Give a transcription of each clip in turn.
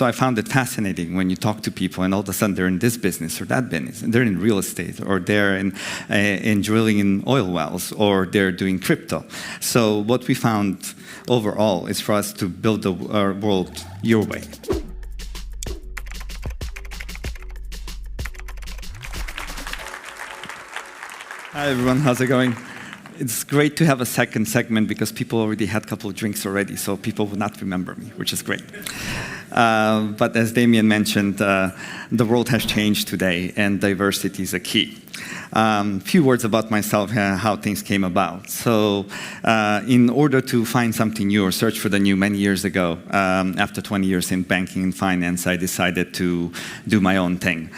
So I found it fascinating when you talk to people and all of a sudden they're in this business or that business, and they're in real estate, or they're in drilling in oil wells, or they're doing crypto. So what we found overall is for us to build the world your way. Hi everyone, how's it going? It's great to have a second segment because people already had a couple of drinks already, so people would not remember me, which is great. But as Damien mentioned, the world has changed today and diversity is a key. Few words about myself, how things came about. So in order to find something new or search for the new many years ago, after 20 years in banking and finance, I decided to do my own thing.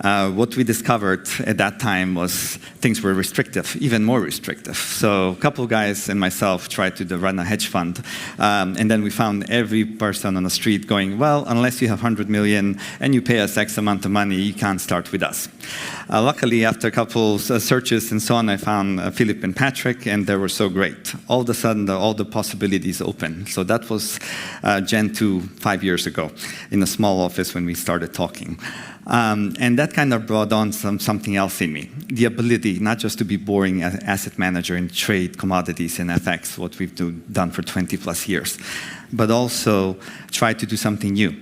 What we discovered at that time was things were restrictive, even more restrictive. So a couple of guys and myself tried to run a hedge fund, and then we found every person on the street going, well, unless you have 100 million and you pay us X amount of money, you can't start with us. Luckily, after a couple searches and so on, I found Philip and Patrick, and they were so great. All of a sudden, all the possibilities open. So that was Gen 2 5 years ago in a small office when we started talking. And that kind of brought on something else in me. The ability not just to be boring as asset manager and trade commodities and FX, what we've done for 20 plus years, but also try to do something new.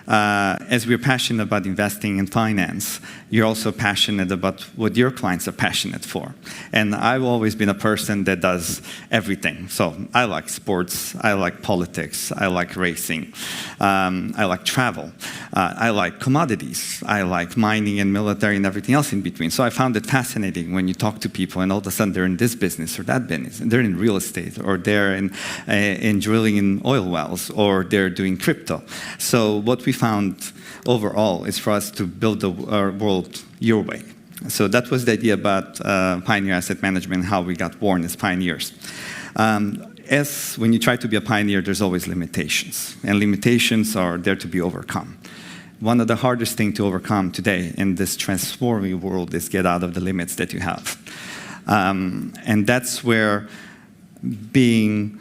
As we're passionate about investing in finance, you're also passionate about what your clients are passionate for. And I've always been a person that does everything. So I like sports, I like politics, I like racing, I like travel, I like commodities, I like mining and military and everything else in between. So I found it fascinating when you talk to people and all of a sudden they're in this business or that business, and they're in real estate, or they're in drilling in oil wells, or they're doing crypto. So what we found overall is for us to build the world your way. So that was the idea about Pioneer Asset Management, how we got born as pioneers. As when you try to be a pioneer, there's always limitations, and limitations are there to be overcome. One of the hardest things to overcome today in this transforming world is get out of the limits that you have. And that's where being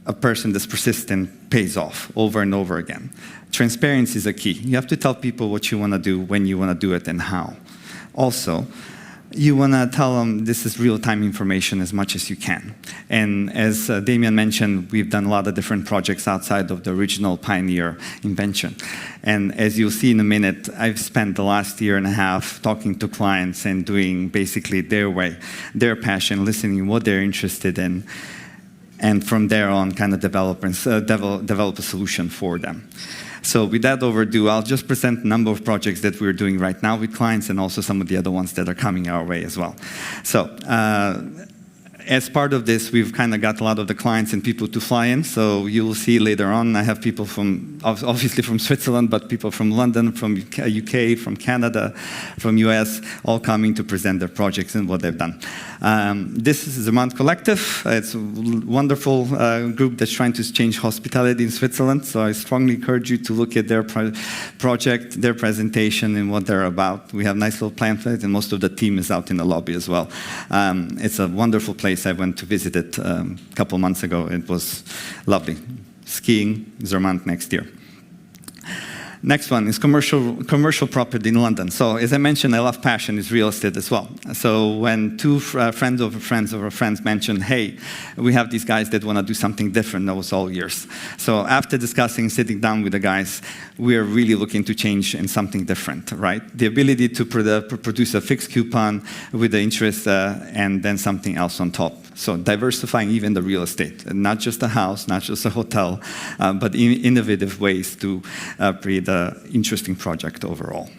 a person that's persistent pays off over and over again. Transparency is a key. You have to tell people what you want to do, when you want to do it, and how. Also, you want to tell them this is real-time information as much as you can. And as Damien mentioned, we've done a lot of different projects outside of the original Pioneer invention. And as you'll see in a minute, I've spent the last year and a half talking to clients and doing basically their way, their passion, listening what they're interested in, and from there on kind of develop a solution for them. So with that overdue, I'll just present a number of projects that we're doing right now with clients, and also some of the other ones that are coming our way as well. So as part of this, we've kind of got a lot of the clients and people to fly in. So you will see later on, I have people from, obviously from Switzerland, but people from London, from UK, from Canada, from US, all coming to present their projects and what they've done. This is Zurich Collective. It's a wonderful group that's trying to change hospitality in Switzerland. So I strongly encourage you to look at their project, their presentation, and what they're about. We have a nice little pamphlet, and most of the team is out in the lobby as well. It's a wonderful place. I went to visit it a couple months ago. It was lovely. Skiing, Zurich next year. Next one is commercial property in London. So as I mentioned, I love passion is real estate as well. So when two friends of friends mentioned, hey, we have these guys that want to do something different, that was all yours. So after discussing, sitting down with the guys, we're really looking to change in something different, right? The ability to produce a fixed coupon with the interest and then something else on top. So diversifying even the real estate, not just a house, not just a hotel, but innovative ways to create an interesting project overall.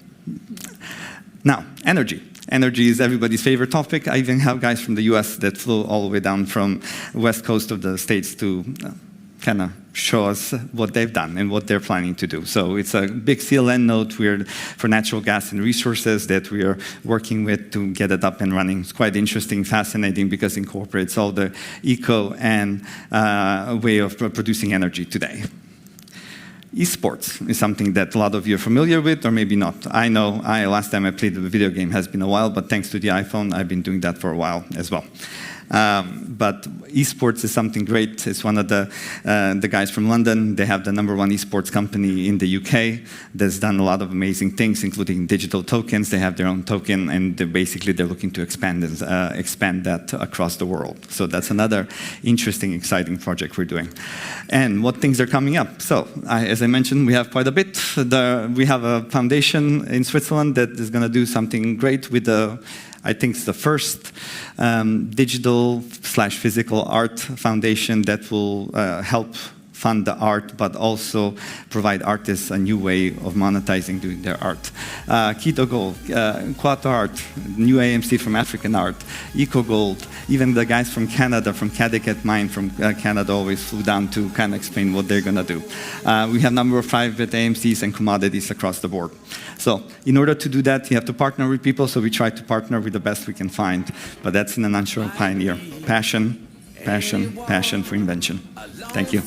Now, energy. Energy is everybody's favorite topic. I even have guys from the US that flew all the way down from the west coast of the States to kind of show us what they've done and what they're planning to do. So it's a big CLN node for natural gas and resources that we are working with to get it up and running. It's quite interesting, fascinating, because it incorporates all the eco and way of producing energy today. Esports is something that a lot of you are familiar with, or maybe not. I know, last time I played a video game has been a while, but thanks to the iPhone, I've been doing that for a while as well. But esports is something great. It's one of the guys from London. They have the #1 esports company in the UK that's done a lot of amazing things, including digital tokens. They have their own token, and they're looking to expand that across the world. So that's another interesting, exciting project we're doing. And what things are coming up? So, as I mentioned, we have quite a bit. We have a foundation in Switzerland that is going to do something great with I think it's the first digital/physical art foundation that will help fund the art, but also provide artists a new way of monetizing doing their art. Keto Gold, Quato Art, new AMC from African Art, Eco Gold, even the guys from Canada, from Cadiquet Mine from Canada always flew down to kind of explain what they're going to do. We have a number of private AMCs and commodities across the board. So in order to do that, you have to partner with people, so we try to partner with the best we can find. But that's in a nutshell, Pioneer. Passion, passion, passion for invention. Thank you.